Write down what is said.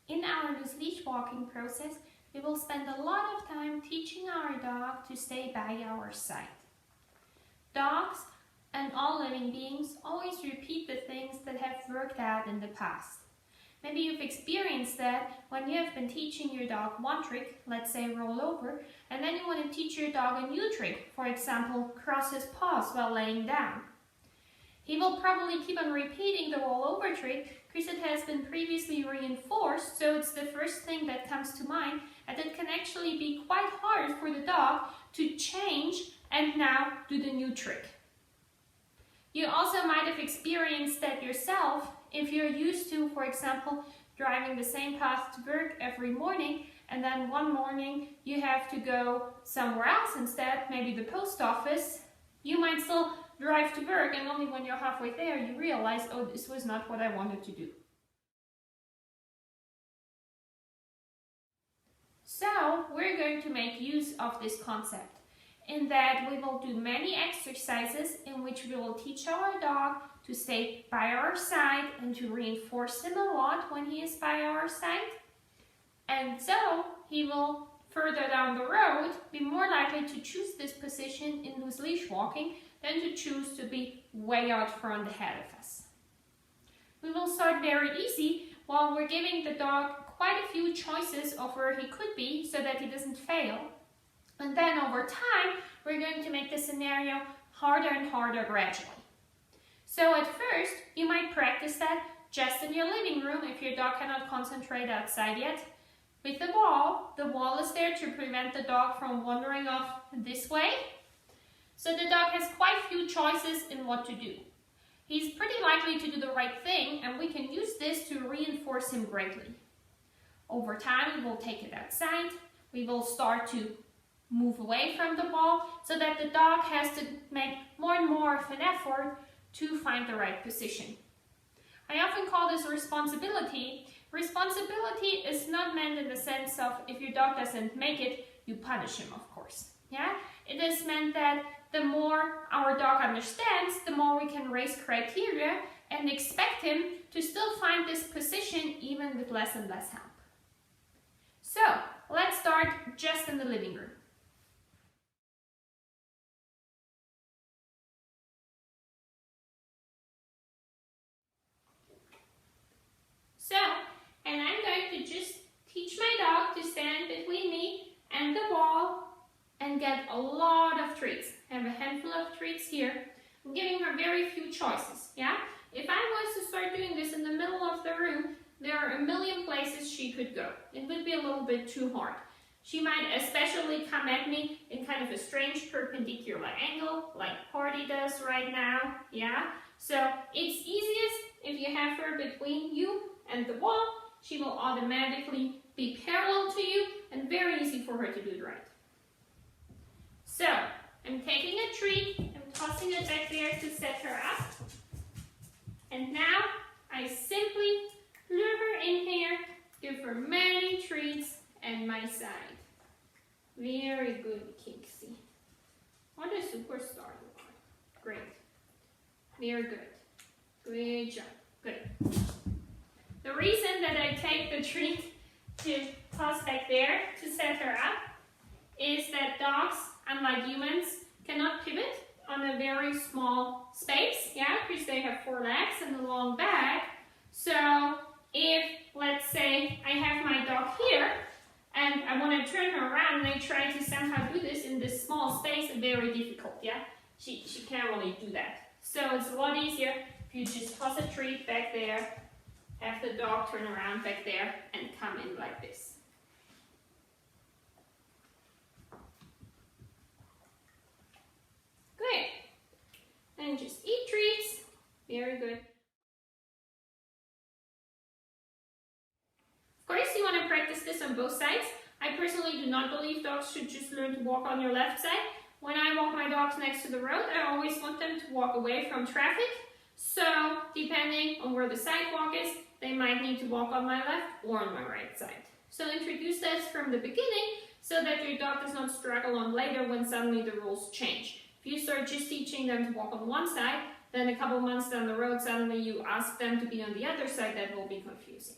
In our loose leash walking process, we will spend a lot of time teaching our dog to stay by our side. Dogs and all living beings always repeat the things that have worked out in the past. Maybe you've experienced that when you have been teaching your dog one trick, let's say roll over, and then you want to teach your dog a new trick, for example, cross his paws while laying down. He will probably keep on repeating the roll over trick because it has been previously reinforced, so it's the first thing that comes to mind, and it can actually be quite hard for the dog to change and now do the new trick. You also might have experienced that yourself if you're used to, for example, driving the same path to work every morning, and then one morning you have to go somewhere else instead, maybe the post office. You might still drive to work, and only when you're halfway there you realize, oh, this was not what I wanted to do. So we're going to make use of this concept in that we will do many exercises in which we will teach our dog to stay by our side and to reinforce him a lot when he is by our side. And so he will, further down the road, be more likely to choose this position in loose leash walking than to choose to be way out front ahead of us. We will start very easy while we're giving the dog quite a few choices of where he could be so that he doesn't fail. And then over time, we're going to make the scenario harder and harder gradually. So at first, you might practice that just in your living room if your dog cannot concentrate outside yet. With the wall is there to prevent the dog from wandering off this way. So the dog has quite a few choices in what to do. He's pretty likely to do the right thing, and we can use this to reinforce him greatly. Over time, we will take it outside. We will start to move away from the ball so that the dog has to make more and more of an effort to find the right position. I often call this responsibility. Responsibility is not meant in the sense of if your dog doesn't make it, you punish him, of course. Yeah? It is meant that the more our dog understands, the more we can raise criteria and expect him to still find this position even with less and less help. So, let's start just in the living room. So, and I'm going to just teach my dog to stand between me and the wall and get a lot of treats. I have a handful of treats here. I'm giving her very few choices, yeah? If I was to start doing this in the middle of the room, there are a million places she could go. It would be a little bit too hard. She might especially come at me in kind of a strange perpendicular angle, like Party does right now, yeah? So it's easiest if you have her between you and the wall. She will automatically be parallel to you and very easy for her to do it right. So, I'm taking a treat, I'm tossing it back there to set her up. And now, I simply lure her in here, give her many treats and my side. Very good, Kinksy. What a superstar you are. Great. Very good. Good job. Good. The reason that I take the treat to toss back there to set her up is that dogs, unlike humans, cannot pivot on a very small space, yeah, because they have 4 legs and a long back. So if, let's say, I have my dog here and I want to turn her around and I try to somehow do this in this small space, it's very difficult, yeah? She can't really do that. So it's a lot easier if you just toss a treat back there, have the dog turn around back there and come in like this. Great. And just eat treats. Very good. Of course, you want to practice this on both sides. I personally do not believe dogs should just learn to walk on your left side. When I walk my dogs next to the road, I always want them to walk away from traffic. So, depending on where the sidewalk is, they might need to walk on my left or on my right side. So introduce this from the beginning so that your dog does not struggle on later when suddenly the rules change. If you start just teaching them to walk on one side, then a couple months down the road suddenly you ask them to be on the other side, that will be confusing.